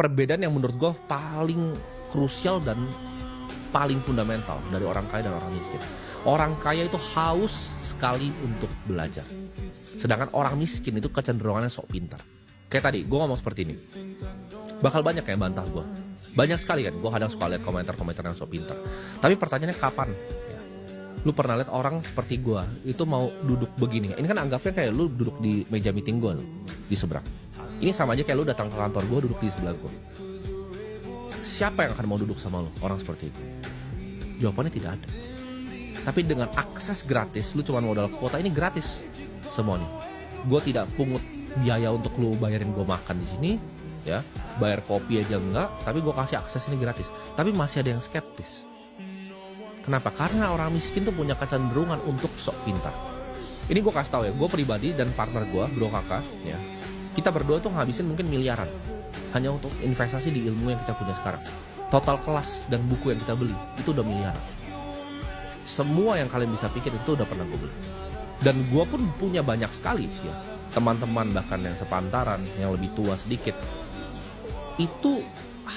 perbedaan yang menurut gue paling krusial dan paling fundamental dari orang kaya dan orang miskin. Orang kaya itu haus sekali untuk belajar. Sedangkan orang miskin itu kecenderungannya sok pintar. Kayak tadi, gue ngomong seperti ini. Bakal banyak yang bantah gue. Banyak sekali kan, gue kadang suka lihat komentar-komentar yang sok pintar. Tapi pertanyaannya kapan? Ya. Lu pernah lihat orang seperti gue, itu mau duduk begini. Ini kan anggapnya kayak lu duduk di meja meeting gue loh, di seberang. Ini sama aja kayak lu datang ke kantor gue, duduk di sebelah gue. Siapa yang akan mau duduk sama lu, orang seperti itu? Jawabannya tidak ada. Tapi dengan akses gratis, lu cuma modal kuota, ini gratis semuanya. Gue tidak pungut biaya untuk lu bayarin gue makan di sini, ya, bayar kopi aja enggak, tapi gue kasih akses ini gratis. Tapi masih ada yang skeptis. Kenapa? Karena orang miskin tuh punya kecenderungan untuk sok pintar. Ini gue kasih tahu ya, gue pribadi dan partner gue, bro kakak, ya, kita berdua tuh ngabisin mungkin miliaran hanya untuk investasi di ilmu yang kita punya sekarang. Total kelas dan buku yang kita beli itu udah miliaran. Semua yang kalian bisa pikir itu udah pernah gue beli. Dan gue pun punya banyak sekali ya, teman-teman bahkan yang sepantaran, yang lebih tua sedikit, itu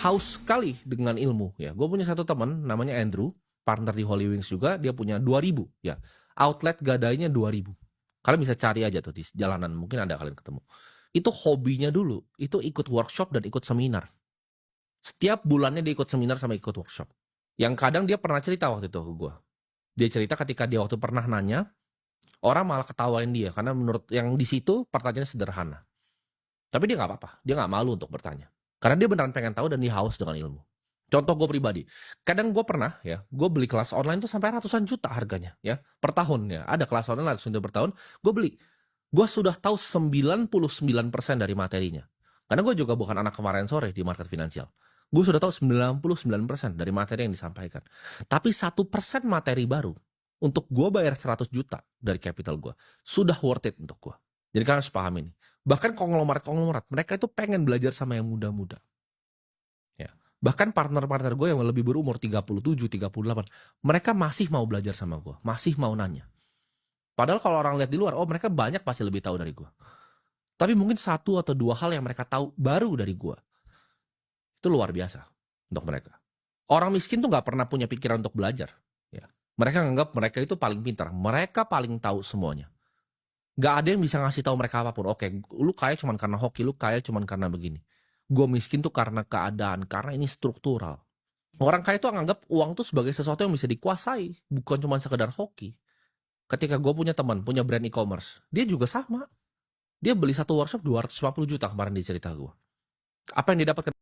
haus sekali dengan ilmu ya. Gue punya satu teman namanya Andrew, partner di Holy Wings juga, dia punya 2000 ya. Outlet gadainya 2000. Kalian bisa cari aja tuh di jalanan, mungkin ada kalian ketemu. Itu hobinya dulu, itu ikut workshop dan ikut seminar. Setiap bulannya dia ikut seminar sama ikut workshop. Yang kadang dia pernah cerita waktu itu ke gue. Dia cerita ketika dia waktu pernah nanya, orang malah ketawain dia karena menurut yang di situ pertanyaannya sederhana. Tapi dia nggak apa-apa, dia nggak malu untuk bertanya. Karena dia beneran pengen tahu dan dia haus dengan ilmu. Contoh gue pribadi, kadang gue pernah ya, gue beli kelas online tuh sampai ratusan juta harganya ya per tahun ya. Ada kelas online ratusan juta per tahun, gue beli. Gue sudah tahu 99% dari materinya. Karena gue juga bukan anak kemarin sore di market finansial. Gue sudah tahu 99% dari materi yang disampaikan. Tapi 1% materi baru untuk gue bayar 100 juta dari capital gue sudah worth it untuk gue. Jadi kalian harus paham ini. Bahkan konglomerat, mereka itu pengen belajar sama yang muda-muda. Ya. Bahkan partner-partner gue yang lebih berumur 37, 38, mereka masih mau belajar sama gue, masih mau nanya. Padahal kalau orang lihat di luar, oh mereka banyak pasti lebih tahu dari gue. Tapi mungkin 1 atau 2 hal yang mereka tahu baru dari gue. Itu luar biasa untuk mereka. Orang miskin tuh gak pernah punya pikiran untuk belajar. Ya. Mereka nganggap mereka itu paling pintar. Mereka paling tahu semuanya. Gak ada yang bisa ngasih tahu mereka apapun. Oke, lu kaya cuma karena hoki, lu kaya cuma karena begini. Gue miskin tuh karena keadaan, karena ini struktural. Orang kaya tuh nganggap uang tuh sebagai sesuatu yang bisa dikuasai. Bukan cuma sekedar hoki. Ketika gue punya teman, punya brand e-commerce, dia juga sama. Dia beli satu workshop 250 juta kemarin di cerita gue. Apa yang dia dapatkan?